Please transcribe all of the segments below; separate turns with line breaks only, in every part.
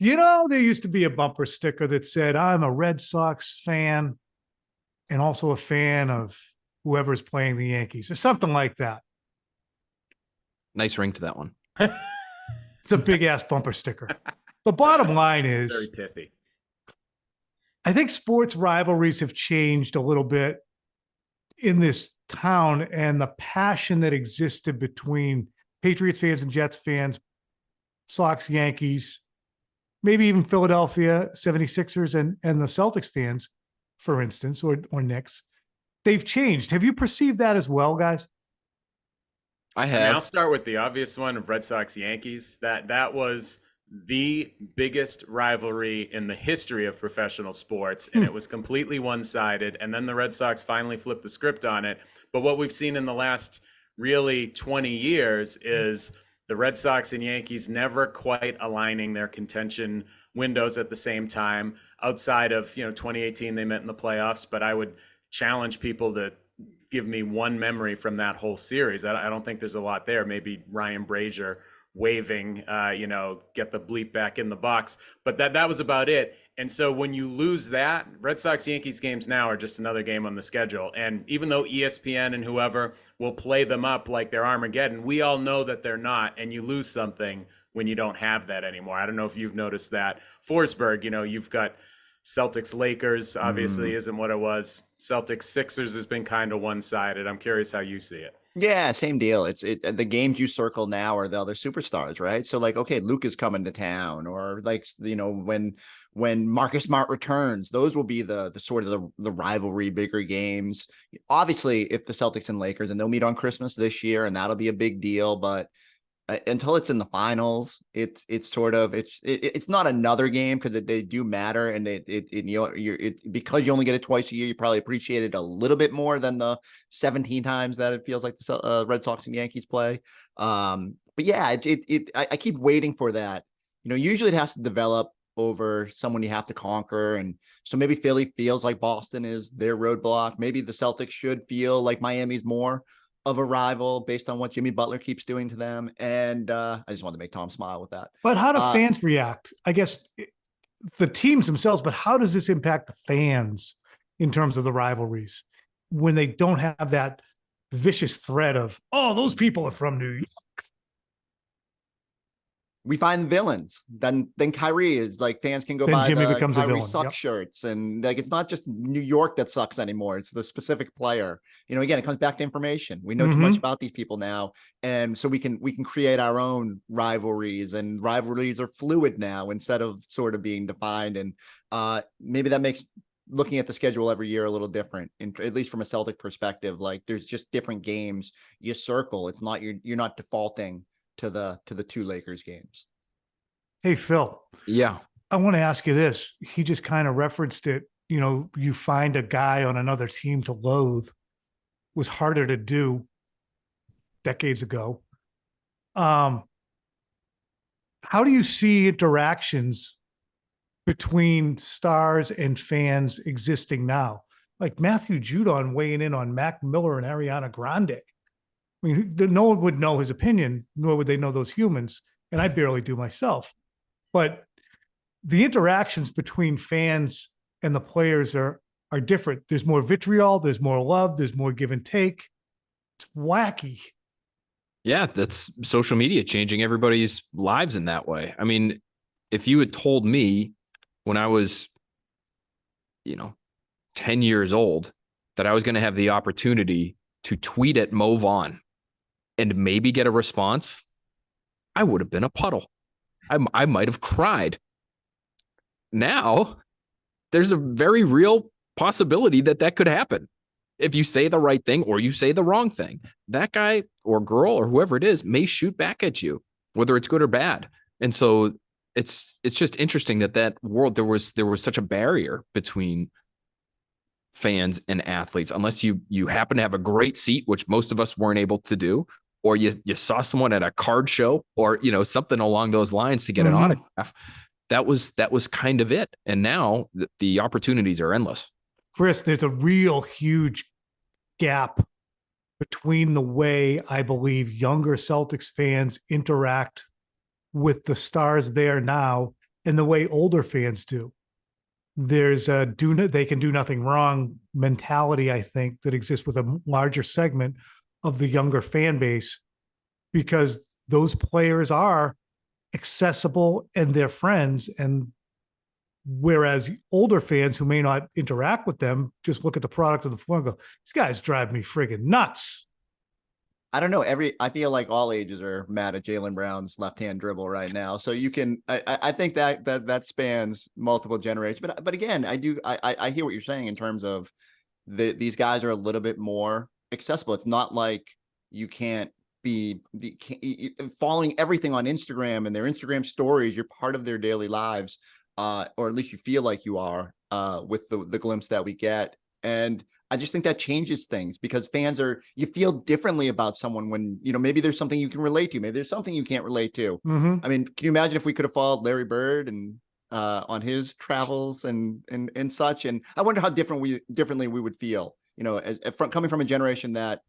There used to be a bumper sticker that said, I'm a Red Sox fan and also a fan of whoever's playing the Yankees or something like that.
Nice ring to that one.
It's a big ass bumper sticker. The bottom line is
very pithy.
I think sports rivalries have changed a little bit in this town, and the passion that existed between Patriots fans and Jets fans, Sox, Yankees, maybe even Philadelphia 76ers and the Celtics fans, for instance, or Knicks, they've changed. Have you perceived that as well, guys?
I have.
I'll start with the obvious one of Red Sox Yankees. That was the biggest rivalry in the history of professional sports, and it was completely one-sided. And then the Red Sox finally flipped the script on it. But what we've seen in the last really 20 years is the Red Sox and Yankees never quite aligning their contention windows at the same time. Outside of 2018, they met in the playoffs, but I would challenge people to give me one memory from that whole series. I don't think there's a lot there. Maybe Ryan Brazier waving, get the bleep back in the box. But that was about it. And so when you lose that, Red Sox-Yankees games now are just another game on the schedule. And even though ESPN and whoever will play them up like they're Armageddon, we all know that they're not. And you lose something when you don't have that anymore. I don't know if you've noticed that. Forsberg, you've got Celtics-Lakers, obviously isn't what it was. Celtics-Sixers has been kind of one-sided. I'm curious how you see it.
Yeah, same deal. The games you circle now are the other superstars, right? So like, okay, Luke is coming to town, or like, when Marcus Smart returns, those will be the sort of the rivalry bigger games. Obviously, if the Celtics and Lakers, and they'll meet on Christmas this year, and that'll be a big deal, but until it's in the finals, it's not another game, because they do matter, and because you only get it twice a year, you probably appreciate it a little bit more than the 17 times that it feels like the Red Sox and Yankees play. But yeah, I keep waiting for that. Usually it has to develop over someone you have to conquer, and so maybe Philly feels like Boston is their roadblock. Maybe the Celtics should feel like Miami's more of a rival based on what Jimmy Butler keeps doing to them. And I just wanted to make Tom smile with that.
But how do fans react? I guess the teams themselves, but how does this impact the fans in terms of the rivalries when they don't have that vicious threat of, oh, those people are from New York?
We find villains. Then Kyrie is like, fans can go buy
Jimmy
the
becomes
Kyrie
a villain.
suck shirts, and like, it's not just New York that sucks anymore. It's the specific player. Again, it comes back to information. We know too much about these people now, and so we can create our own rivalries, and rivalries are fluid now instead of sort of being defined. And maybe that makes looking at the schedule every year a little different, at least from a Celtic perspective. Like, there's just different games you circle. It's not you're not defaulting to the two Lakers games.
Hey, Phil.
Yeah.
I want to ask you this. He just kind of referenced it. You find a guy on another team to loathe was harder to do decades ago. How do you see interactions between stars and fans existing now? Like Matthew Judon weighing in on Mac Miller and Ariana Grande. I mean, no one would know his opinion, nor would they know those humans. And I barely do myself. But the interactions between fans and the players are different. There's more vitriol. There's more love. There's more give and take. It's wacky.
Yeah, that's social media changing everybody's lives in that way. I mean, if you had told me when I was, 10 years old that I was going to have the opportunity to tweet at Mo Vaughn and maybe get a response, I would have been a puddle. I might have cried. Now, there's a very real possibility that could happen. If you say the right thing or you say the wrong thing, that guy or girl or whoever it is may shoot back at you, whether it's good or bad. And so it's just interesting that world, there was such a barrier between fans and athletes, unless you happen to have a great seat, which most of us weren't able to do, or you saw someone at a card show or, something along those lines to get an autograph. That was kind of it. And now the opportunities are endless.
Chris, there's a real huge gap between the way I believe younger Celtics fans interact with the stars there now and the way older fans do. There's they can do nothing wrong mentality, I think, that exists with a larger segment of the younger fan base, because those players are accessible and they're friends. And whereas older fans who may not interact with them just look at the product of the floor and go, these guys drive me friggin' nuts.
I don't know. I feel like all ages are mad at Jaylen Brown's left-hand dribble right now. So you can, I think that spans multiple generations. But again, I hear what you're saying in terms of these guys are a little bit more accessible. It's not like you can't be following everything on Instagram and their Instagram stories. You're part of their daily lives, or at least you feel like you are, with the glimpse that we get. And I just think that changes things, because you feel differently about someone when, maybe there's something you can relate to. Maybe there's something you can't relate to.
Mm-hmm.
I mean, can you imagine if we could have followed Larry Bird and on his travels and such? And I wonder how differently we would feel, coming from a generation that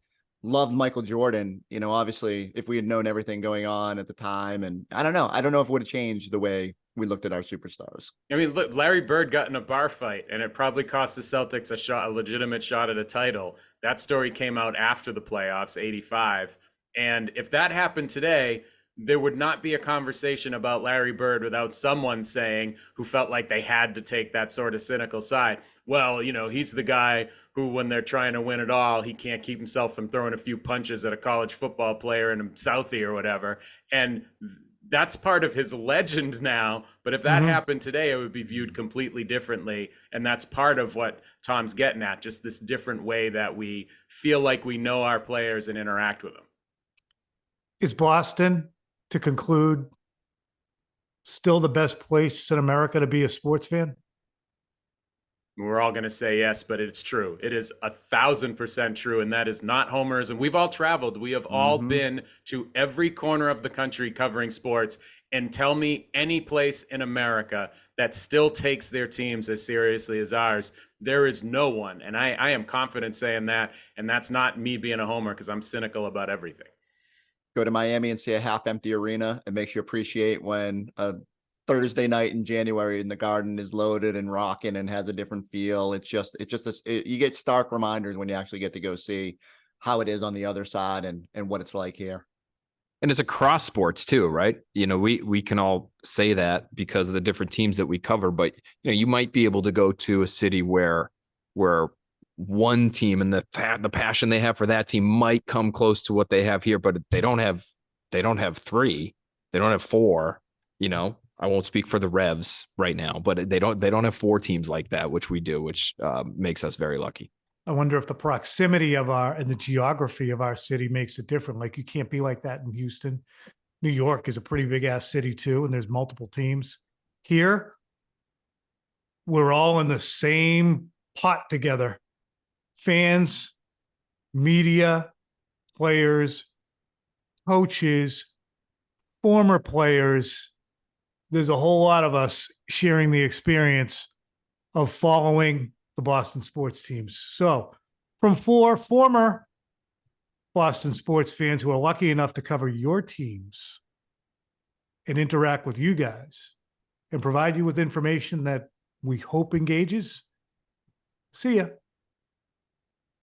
loved Michael Jordan, obviously if we had known everything going on at the time. And I don't know if it would have changed the way we looked at our superstars.
I mean, look, Larry Bird got in a bar fight, and it probably cost the Celtics a legitimate shot at a title. That story came out after the playoffs, 85. And if that happened today, there would not be a conversation about Larry Bird without someone saying, who felt like they had to take that sort of cynical side, well, he's the guy who, when they're trying to win it all, he can't keep himself from throwing a few punches at a college football player in Southie or whatever. And that's part of his legend now. But if that happened today, it would be viewed completely differently. And that's part of what Tom's getting at, just this different way that we feel like we know our players and interact with them.
Is Boston, to conclude, still the best place in America to be a sports fan?
We're all going to say yes, but it's true. It is 1,000% true. And that is not homerism. We've all traveled. We have all been to every corner of the country covering sports. And tell me any place in America that still takes their teams as seriously as ours. There is no one. And I am confident saying that. And that's not me being a homer, because I'm cynical about everything.
Go to Miami and see a half-empty arena. It makes you appreciate when a Thursday night in January in the Garden is loaded and rocking and has a different feel. You get stark reminders when you actually get to go see how it is on the other side and what it's like here.
And it's across sports too, right? We can all say that because of the different teams that we cover, but you might be able to go to a city where one team and the passion they have for that team might come close to what they have here, but they don't have 3, they don't have 4, I won't speak for the Revs right now, but they don't have 4 teams like that, which we do, which makes us very lucky.
I wonder if the proximity of and the geography of our city makes it different. Like, you can't be like that in Houston. New York is a pretty big ass city too, and there's multiple teams. Here, we're all in the same pot together. Fans, media, players, coaches, former players. There's a whole lot of us sharing the experience of following the Boston sports teams. So, from 4 former Boston sports fans who are lucky enough to cover your teams and interact with you guys and provide you with information that we hope engages, see ya.